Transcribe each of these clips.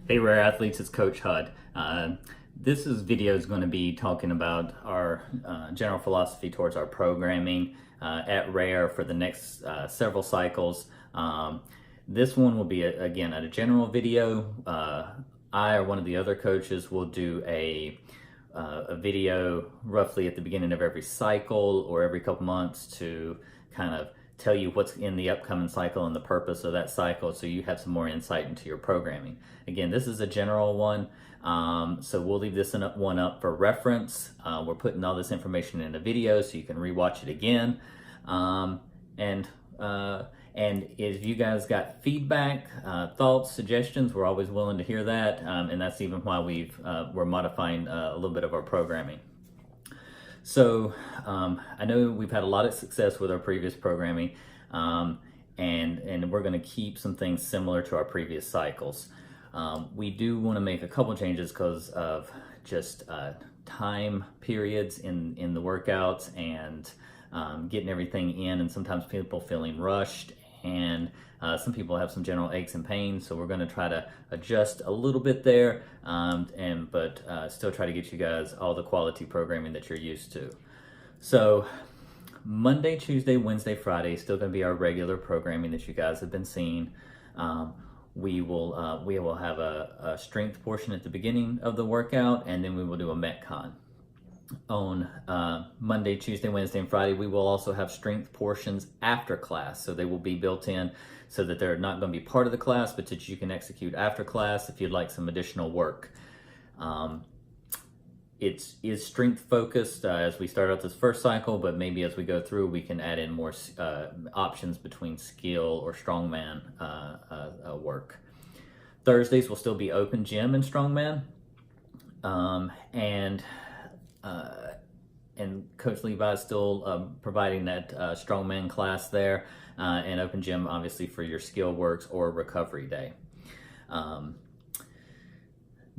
Hey Rare Athletes, it's Coach Hud. This video is going to be talking about our general philosophy towards our programming at Rare for the next several cycles. This one will be, again, a general video. I or one of the other coaches will do a video roughly at the beginning of every cycle or every couple months to kind of tell you what's in the upcoming cycle and the purpose of that cycle, so you have some more insight into your programming. Again, this is a general one, so we'll leave this one up for reference. We're putting all this information in a video so you can rewatch it again. And if you guys got feedback, thoughts, suggestions, we're always willing to hear that, and that's even why we're modifying a little bit of our programming. So I know we've had a lot of success with our previous programming, and we're going to keep some things similar to our previous cycles. We do want to make a couple changes because of just time periods in the workouts and getting everything in, and sometimes people feeling rushed, and some people have some general aches and pains, so we're going to try to adjust a little bit there, but still try to get you guys all the quality programming that you're used to. So Monday, Tuesday, Wednesday, Friday is still going to be our regular programming that you guys have been seeing. We will have a strength portion at the beginning of the workout, and then we will do a Metcon. On Monday, Tuesday, Wednesday, and Friday, we will also have strength portions after class. So they will be built in so that they're not going to be part of the class, but that you can execute after class if you'd like some additional work. It is strength focused as we start out this first cycle, but maybe as we go through, we can add in more options between skill or strongman work. Thursdays will still be open gym and strongman. And Coach Levi is still providing that strongman class there, and open gym obviously for your skill works or recovery day.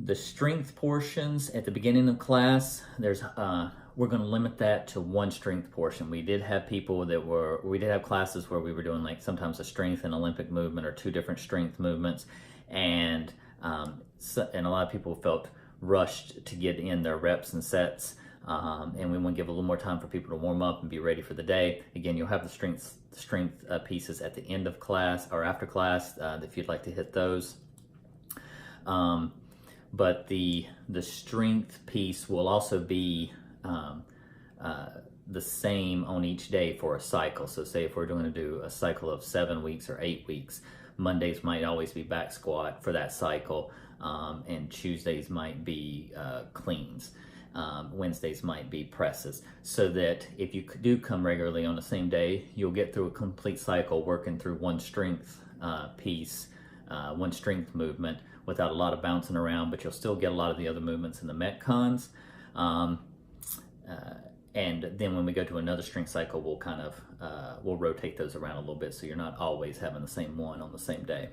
The strength portions at the beginning of class, we're going to limit that to one strength portion. We did have classes where we were doing like sometimes a strength and Olympic movement or two different strength movements, and a lot of people felt rushed to get in their reps and sets, and we want to give a little more time for people to warm up and be ready for the day. Again, you'll have the strength pieces at the end of class or after class if you'd like to hit those. But the strength piece will also be the same on each day for a cycle. So say if we're going to do a cycle of 7 weeks or 8 weeks, Mondays might always be back squat for that cycle, and Tuesdays might be cleans. Wednesdays might be presses, so that if you do come regularly on the same day, you'll get through a complete cycle working through one strength piece, one strength movement without a lot of bouncing around, but you'll still get a lot of the other movements in the Metcons. And then when we go to another strength cycle, we'll kind of we'll rotate those around a little bit, so you're not always having the same one on the same day.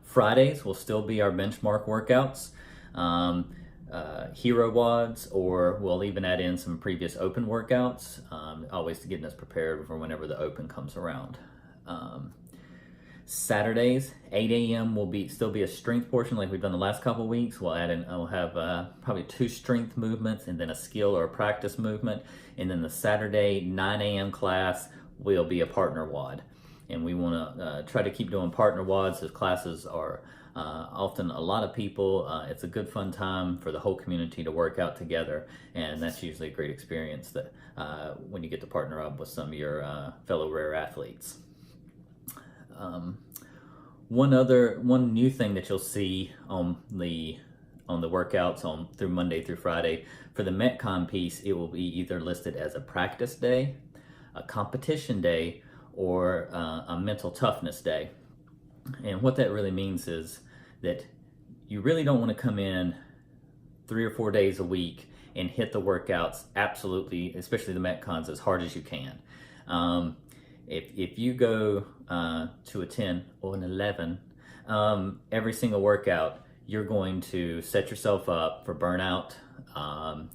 Fridays will still be our benchmark workouts, hero wads, or we'll even add in some previous open workouts, always getting us prepared for whenever the open comes around. Saturdays, 8 a.m. will still be a strength portion like we've done the last couple of weeks. We'll have probably two strength movements and then a skill or a practice movement. And then the Saturday 9 a.m. class will be a partner WOD. And we want to try to keep doing partner WODs. Those classes are often a lot of people. It's a good fun time for the whole community to work out together. And that's usually a great experience that when you get to partner up with some of your fellow Rare athletes. One new thing that you'll see on the workouts through Monday through Friday, for the Metcon piece, it will be either listed as a practice day, a competition day, or a mental toughness day. And what that really means is that you really don't want to come in 3 or 4 days a week and hit the workouts absolutely, especially the Metcons, as hard as you can. If you go to a 10 or an 11 every single workout, you're going to set yourself up for burnout.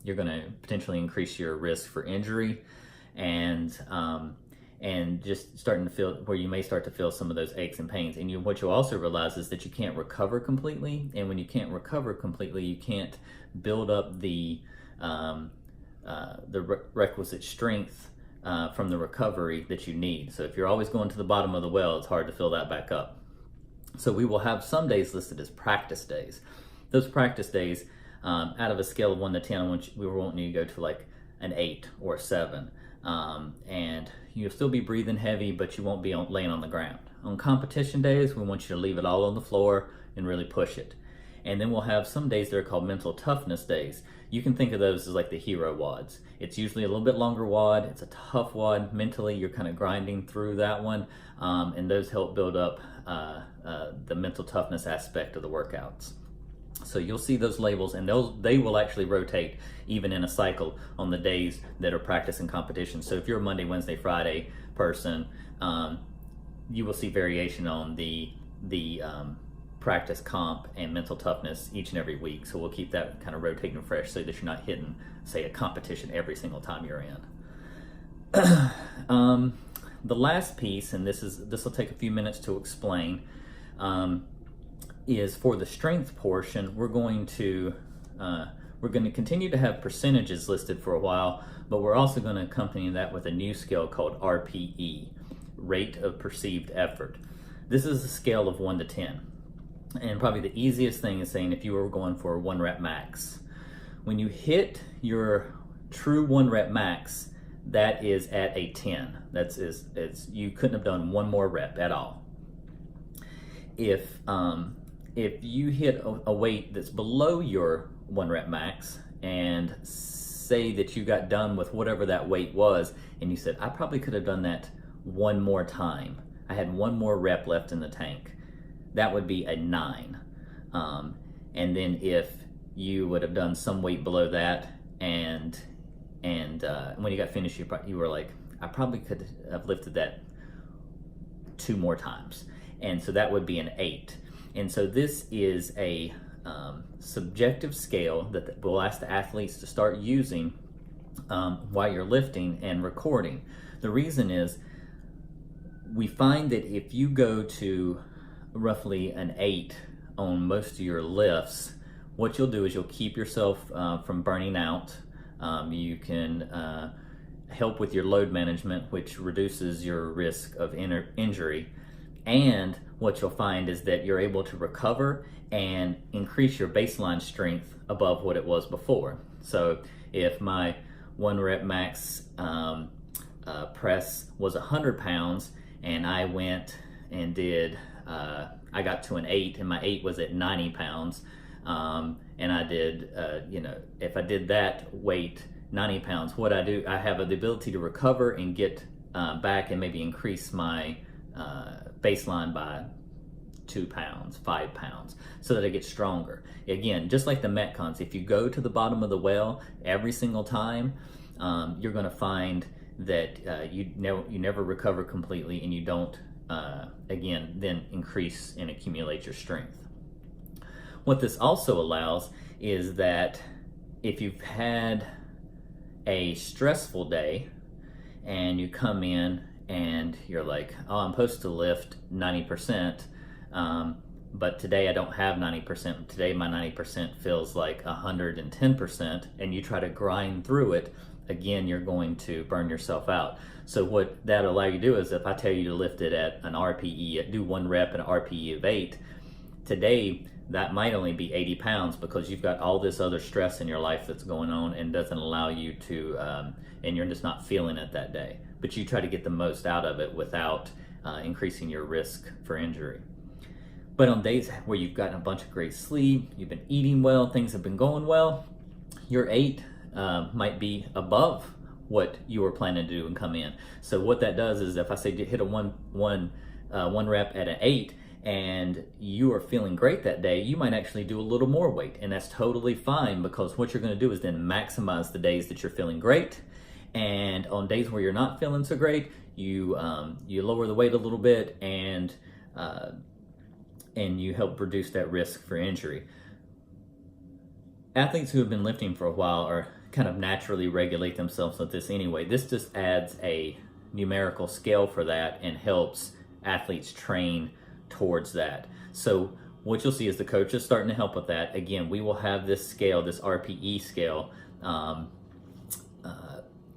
You're going to potentially increase your risk for injury, and and just starting to feel where you may start to feel some of those aches and pains. And what you'll also realize is that you can't recover completely. And when you can't recover completely, you can't build up the requisite strength from the recovery that you need. So if you're always going to the bottom of the well, it's hard to fill that back up. So we will have some days listed as practice days. Those practice days, out of a scale of 1 to 10, we were wanting you to go to like an 8 or a 7. And you'll still be breathing heavy, but you won't be laying on the ground. On competition days, we want you to leave it all on the floor and really push it. And then we'll have some days that are called mental toughness days. You can think of those as like the hero WODs. It's usually a little bit longer WOD. It's a tough WOD. Mentally, you're kind of grinding through that one. And those help build up the mental toughness aspect of the workouts. So you'll see those labels, and they will actually rotate even in a cycle on the days that are practice and competition. So if you're a Monday, Wednesday, Friday person, you will see variation on the practice, comp, and mental toughness each and every week. So we'll keep that kind of rotating fresh so that you're not hitting, say, a competition every single time you're in. The last piece, and this will take a few minutes to explain, is for the strength portion. We're going to continue to have percentages listed for a while, but we're also going to accompany that with a new scale called RPE, rate of perceived effort. This is a scale of 1 to 10. And probably the easiest thing is saying if you were going for a 1 rep max. When you hit your true 1 rep max, that is at a 10. You couldn't have done one more rep at all. If you hit a weight that's below your 1 rep max, and say that you got done with whatever that weight was, and you said, I probably could have done that one more time. I had one more rep left in the tank. That would be a 9. And then if you would have done some weight below that, and when you got finished, you were like, I probably could have lifted that 2 more times. And so that would be an 8. And so this is a subjective scale that we'll ask the athletes to start using while you're lifting and recording. The reason is we find that if you go to roughly an 8 on most of your lifts, what you'll do is you'll keep yourself from burning out. You can help with your load management, which reduces your risk of injury. And what you'll find is that you're able to recover and increase your baseline strength above what it was before. So if my 1 rep max press was 100 pounds, and I went and did, I got to an 8, and my 8 was at 90 pounds, and I did, if I did that weight, 90 pounds, what I do, I have the ability to recover and get back and maybe increase my baseline by 2 pounds, 5 pounds, so that I get stronger. Again, just like the Metcons, if you go to the bottom of the well every single time, you're going to find that you never recover completely, and you don't, again, then increase and accumulate your strength. What this also allows is that if you've had a stressful day and you come in and you're like, oh, I'm supposed to lift 90%, but today I don't have 90%. Today my 90% feels like 110%, and you try to grind through it, again, you're going to burn yourself out. So what that allow you to do is, if I tell you to lift it at an RPE, do 1 rep at an RPE of 8, today that might only be 80 pounds because you've got all this other stress in your life that's going on and doesn't allow you to, and you're just not feeling it that day. But you try to get the most out of it without increasing your risk for injury. But on days where you've gotten a bunch of great sleep, you've been eating well, things have been going well, your 8 might be above what you were planning to do and come in. So what that does is, if I say hit a one rep at an 8 and you are feeling great that day, you might actually do a little more weight, and that's totally fine, because what you're going to do is then maximize the days that you're feeling great. And on days where you're not feeling so great, you lower the weight a little bit, and you help reduce that risk for injury. Athletes who have been lifting for a while are kind of naturally regulate themselves with this anyway. This just adds a numerical scale for that and helps athletes train towards that. So what you'll see is the coach is starting to help with that. Again, we will have this scale, this RPE scale,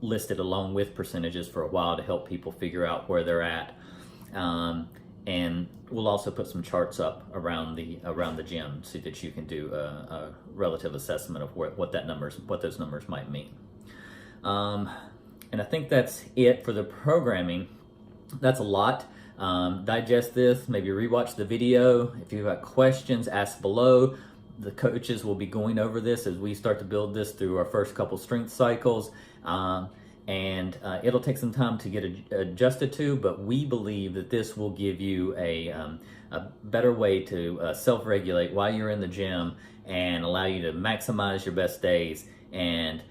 listed along with percentages for a while to help people figure out where they're at. And we'll also put some charts up around the gym so that you can do a relative assessment of what those numbers might mean. And I think that's it for the programming. That's a lot. Digest this, maybe rewatch the video. If you've got questions, ask below. The coaches will be going over this as we start to build this through our first couple strength cycles. And it'll take some time to get adjusted to, but we believe that this will give you a better way to self-regulate while you're in the gym and allow you to maximize your best days, and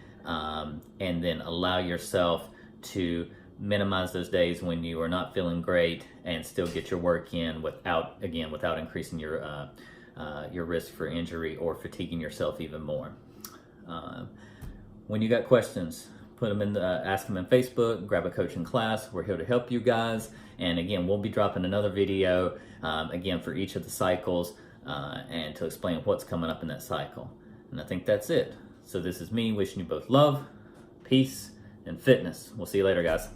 then allow yourself to minimize those days when you are not feeling great and still get your work in without increasing your risk for injury or fatiguing yourself even more. When you got questions, put them in ask them in Facebook, grab a coaching class. We're here to help you guys. And again, we'll be dropping another video again for each of the cycles and to explain what's coming up in that cycle. And I think that's it. So this is me wishing you both love, peace, and fitness. We'll see you later, guys.